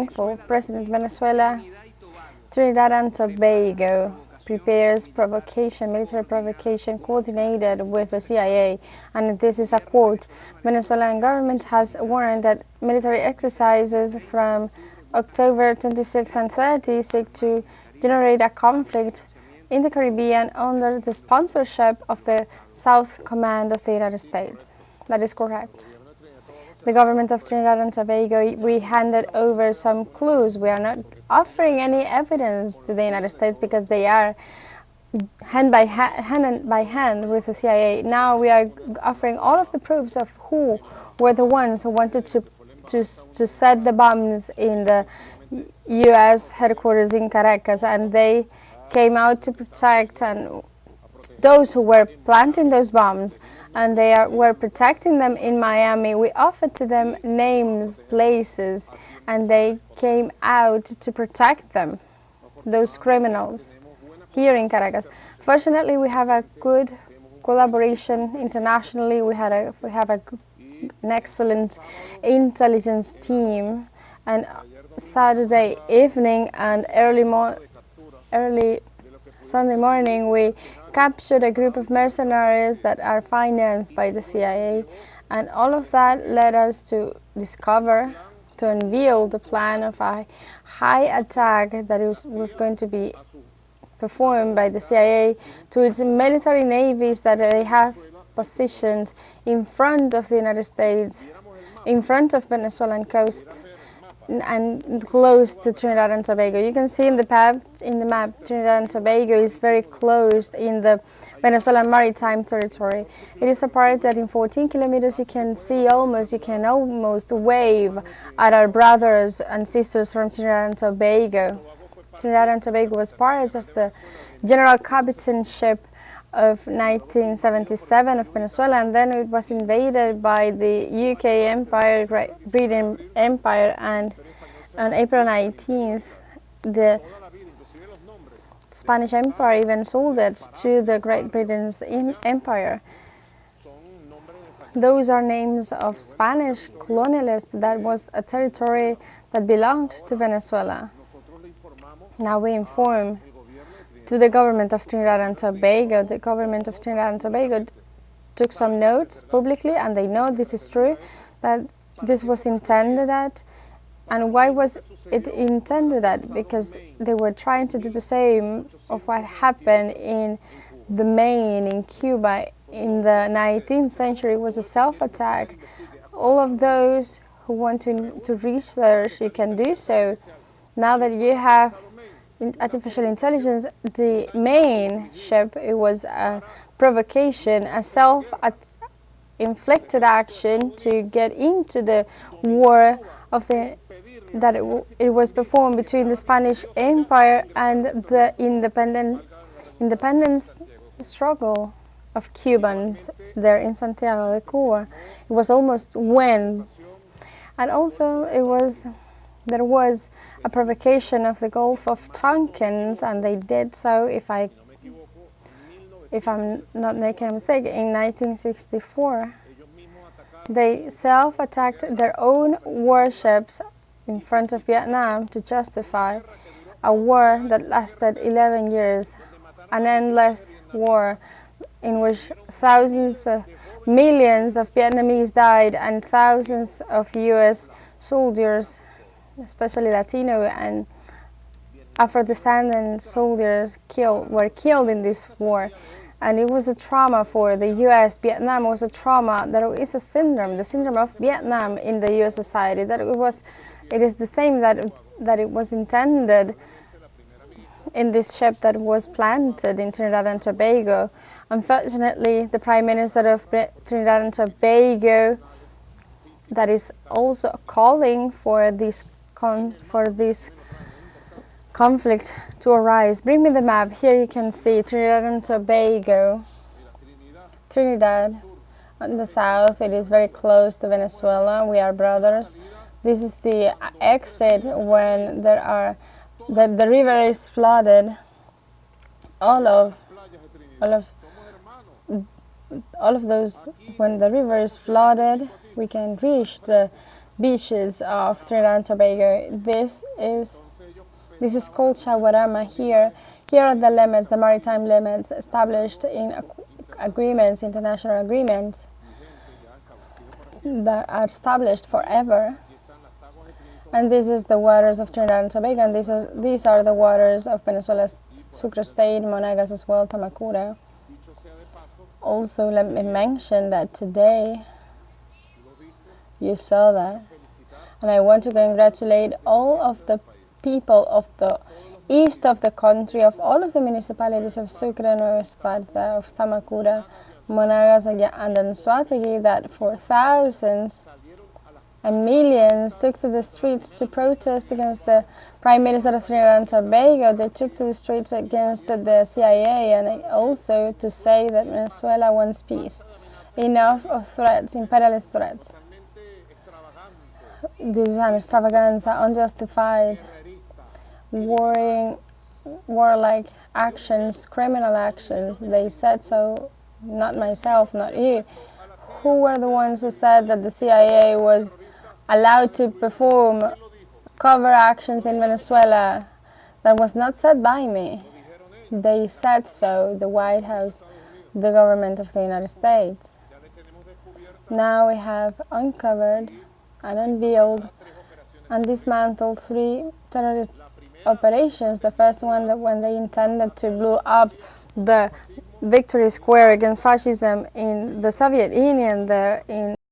thankful. President Venezuela, Trinidad and Tobago prepares provocation, military provocation coordinated with the CIA. And this is a quote. Venezuelan government has warned that military exercises from October 26th and 30 seek to generate a conflict in the Caribbean under the sponsorship of the South Command of the United States. That is correct. The government of Trinidad and Tobago, we handed over some clues. We are not offering any evidence to the United States because they are hand by hand with the CIA. Now we are offering all of the proofs of who were the ones who wanted to set the bombs in the U.S. headquarters in Caracas, and they came out to protect and those who were planting those bombs, and they were protecting them in Miami. We offered to them names, places, and they came out to protect them, those criminals, here in Caracas. Fortunately, we have a good collaboration internationally. We have an excellent intelligence team, and Saturday evening and early Sunday morning, we captured a group of mercenaries that are financed by the CIA, and all of that led us to discover, to unveil the plan of a high attack that was going to be performed by the CIA to its military navies that they have positioned in front of the United States, in front of Venezuelan coasts, and close to Trinidad and Tobago. You can see in the map, Trinidad and Tobago is very close in the Venezuelan maritime territory. It is a part that in 14 kilometers you can almost wave at our brothers and sisters from Trinidad and Tobago. Trinidad and Tobago was part of the General Captainship of 1977 of Venezuela, and then it was invaded by the UK Empire, Great Britain Empire, and on April 19th, the Spanish Empire even sold it to the Great Britain's Empire. Those are names of Spanish colonialists. That was a territory that belonged to Venezuela. Now we inform to the government of Trinidad and Tobago. The government of Trinidad and Tobago took some notes publicly, and they know this is true, that this was intended at. And why was it intended at? Because they were trying to do the same of what happened in the Maine in Cuba in the 19th century. It was a self-attack. All of those who want to research, you can do so. Now that you have artificial intelligence, the main ship, it was a provocation, a self-inflicted action to get into the war of it was performed between the Spanish Empire and the independence struggle of Cubans there in Santiago de Cuba. It was almost won, and also there was a provocation of the Gulf of Tonkin, and they did so, if I'm not making a mistake, in 1964. They self-attacked their own warships in front of Vietnam to justify a war that lasted 11 years, an endless war in which millions of Vietnamese died and thousands of U.S. soldiers, especially Latino and Afro-descendant soldiers, were killed in this war. And it was a trauma for the U.S. Vietnam was a trauma. There is a syndrome, the syndrome of Vietnam in the U.S. society. It is the same that it was intended in this ship that was planted in Trinidad and Tobago. Unfortunately, the Prime Minister of Trinidad and Tobago, that is also calling for this conflict to arise. Bring me the map. Here you can see Trinidad and Tobago. Trinidad on the south, it is very close to Venezuela. We are brothers. This is the exit when the river is flooded. All of those, when the river is flooded, we can reach the beaches of Trinidad and Tobago. This is called Shawarama here. Here are the limits, the maritime limits established in agreements, international agreements that are established forever. And this is the waters of Trinidad and Tobago, and these are the waters of Venezuela's Sucre State, Monagas as well, Tamacura. Also, let me mention that today you saw that, and I want to congratulate all of the people of the east of the country, of all of the municipalities of Sucre, Nueva Esparta, of Tamacura, Monagas, and Anzoátegui, that for thousands and millions took to the streets to protest against the Prime Minister of Trinidad and Tobago. They took to the streets against the CIA, and also to say that Venezuela wants peace. Enough of threats, imperialist threats. This is an extravaganza, unjustified, warlike actions, criminal actions. They said so, not myself, not you. Who were the ones who said that the CIA was allowed to perform covert actions in Venezuela? That was not said by me. They said so, the White House, the government of the United States. Now we have uncovered and unveiled and dismantled 3 terrorist operations. The first one, that when they intended to blow up the Victory Square against fascism in the Soviet Union there in